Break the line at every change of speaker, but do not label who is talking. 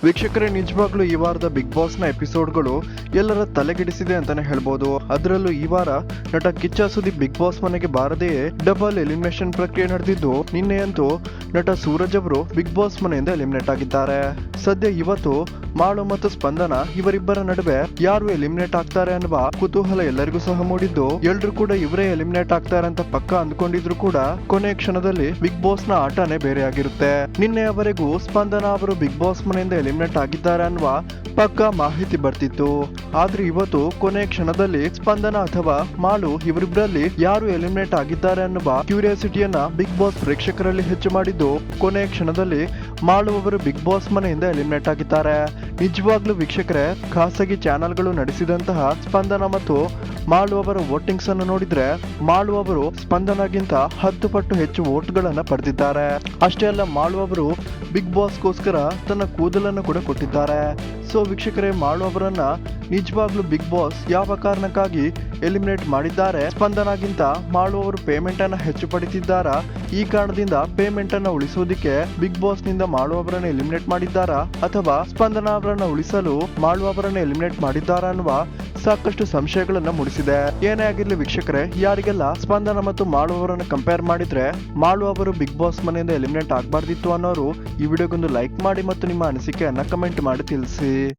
ವೀಕ್ಷಕರೇ, ನಿಜವಾಗ್ಲೂ ಈ ವಾರದ ಬಿಗ್ ಬಾಸ್ ನ ಎಪಿಸೋಡ್ಗಳು ಎಲ್ಲರ ತಲೆಗೆಡಿಸಿದೆ ಅಂತಾನೆ ಹೇಳ್ಬೋದು. ಅದರಲ್ಲೂ ಈ ವಾರ ನಟ ಕಿಚ್ಚ ಸುದೀಪ್ ಬಿಗ್ ಬಾಸ್ ಮನೆಗೆ ಬಾರದೆಯೇ ಡಬಲ್ ಎಲಿಮಿನೇಷನ್ ಪ್ರಕ್ರಿಯೆ ನಡೆದಿದ್ದು, ನಿನ್ನೆಯಂತೂ ನಟ ಸೂರಜ್ ಅವರು ಬಿಗ್ ಬಾಸ್ ಮನೆಯಿಂದ ಎಲಿಮಿನೇಟ್ ಆಗಿದ್ದಾರೆ. ಸದ್ಯ ಇವತ್ತು ಮಾಳು ಮತ್ತು ಸ್ಪಂದನ ಇವರಿಬ್ಬರ ನಡುವೆ ಯಾರು ಎಲಿಮಿನೇಟ್ ಆಗ್ತಾರೆ ಅನ್ನುವ ಕುತೂಹಲ ಎಲ್ಲರಿಗೂ ಸಹ ಮೂಡಿದ್ದು, ಎಲ್ರು ಕೂಡ ಇವರೇ ಎಲಿಮಿನೇಟ್ ಆಗ್ತಾರೆ ಅಂತ ಪಕ್ಕ ಅಂದ್ಕೊಂಡಿದ್ರು ಕೂಡ ಕೊನೆಯ ಕ್ಷಣದಲ್ಲಿ ಬಿಗ್ ಬಾಸ್ ನ ಆಟನೇ ಬೇರೆ ಆಗಿರುತ್ತೆ. ನಿನ್ನೆಯವರೆಗೂ ಸ್ಪಂದನ ಅವರು ಬಿಗ್ ಬಾಸ್ ಮನೆಯಿಂದ ಎಲಿಮಿನೇಟ್ ಆಗಿದ್ದಾರೆ ಅನ್ನುವ ಪಕ್ಕ ಮಾಹಿತಿ ಬರ್ತಿತ್ತು. ಆದ್ರೆ ಇವತ್ತು ಕೊನೆಯ ಕ್ಷಣದಲ್ಲಿ ಸ್ಪಂದನ ಅಥವಾ ಮಾಳು ಇವರಿಬ್ಬರಲ್ಲಿ ಯಾರು ಎಲಿಮಿನೇಟ್ ಆಗಿದ್ದಾರೆ ಅನ್ನುವ ಕ್ಯೂರಿಯಾಸಿಟಿಯನ್ನ ಬಿಗ್ ಬಾಸ್ ಪ್ರೇಕ್ಷಕರಲ್ಲಿ ಹೆಚ್ಚು ಮಾಡಿದ್ದು, ಕೊನೆಯ ಕ್ಷಣದಲ್ಲಿ ಮಾಳು ಅವರು ಬಿಗ್ ಬಾಸ್ ಮನೆಯಿಂದ ಎಲಿಮಿನೇಟ್ ಆಗಿದ್ದಾರೆ. ನಿಜವಾಗ್ಲೂ ವೀಕ್ಷಕರೇ, ಖಾಸಗಿ ಚಾನೆಲ್ಗಳು ನಡೆಸಿದಂತಹ ಸ್ಪಂದನ ಮತ್ತು ಮಾಳು ಅವರ ವೋಟಿಂಗ್ಸ್ ಅನ್ನು ನೋಡಿದ್ರೆ ಮಾಳು ಅವರು ಸ್ಪಂದನಗಿಂತ 10 ಪಟ್ಟು ಹೆಚ್ಚು ವೋಟ್ಗಳನ್ನ ಪಡೆದಿದ್ದಾರೆ. ಅಷ್ಟೇ ಅಲ್ಲ, ಮಾಳು ಅವರು ಬಿಗ್ ಬಾಸ್ಗೋಸ್ಕರ ತನ್ನ ಕೂದಲನ್ನು ಕೂಡ ಕೊಟ್ಟಿದ್ದಾರೆ. ಸೊ ವೀಕ್ಷಕರೇ, ಮಾಳು ಅವರನ್ನ ನಿಜವಾಗ್ಲೂ ಬಿಗ್ ಬಾಸ್ ಯಾವ ಕಾರಣಕ್ಕಾಗಿ ಎಲಿಮಿನೇಟ್ ಮಾಡಿದ್ದಾರೆ? ಸ್ಪಂದನಗಿಂತ ಮಾಳು ಅವರು ಪೇಮೆಂಟ್ ಅನ್ನ ಹೆಚ್ಚು ಪಡಿತಿದ್ದಾರಾ? ಈ ಕಾರಣದಿಂದ ಪೇಮೆಂಟ್ ಅನ್ನ ಉಳಿಸೋದಿಕ್ಕೆ ಬಿಗ್ ಬಾಸ್ ನಿಂದ ಮಾಳು ಅವರನ್ನ ಎಲಿಮಿನೇಟ್ ಮಾಡಿದ್ದಾರಾ, ಅಥವಾ ಸ್ಪಂದನ ಅವರನ್ನ ಉಳಿಸಲು ಮಾಳು ಅವರನ್ನ ಎಲಿಮಿನೇಟ್ ಮಾಡಿದ್ದಾರಾ ಅನ್ನುವ ಸಾಕಷ್ಟು ಸಂಶಯಗಳನ್ನ ಮೂಡಿಸಿದೆ. ಏನೇ ಆಗಿರ್ಲಿ ವೀಕ್ಷಕರೇ, ಯಾರಿಗೆಲ್ಲ ಸ್ಪಂದನ ಮತ್ತು ಮಾಳು ಅವರನ್ನ ಕಂಪೇರ್ ಮಾಡಿದ್ರೆ ಮಾಳು ಅವರು ಬಿಗ್ ಬಾಸ್ ಮನೆಯಿಂದ ಎಲಿಮಿನೇಟ್ ಆಗಬಾರ್ದಿತ್ತು ಅನ್ನೋರು ಈ ವಿಡಿಯೋಗೊಂದು ಲೈಕ್ ಮಾಡಿ ಮತ್ತು ನಿಮ್ಮ ಅನಿಸಿಕೆಯನ್ನ ಕಮೆಂಟ್ ಮಾಡಿ ತಿಳಿಸಿ.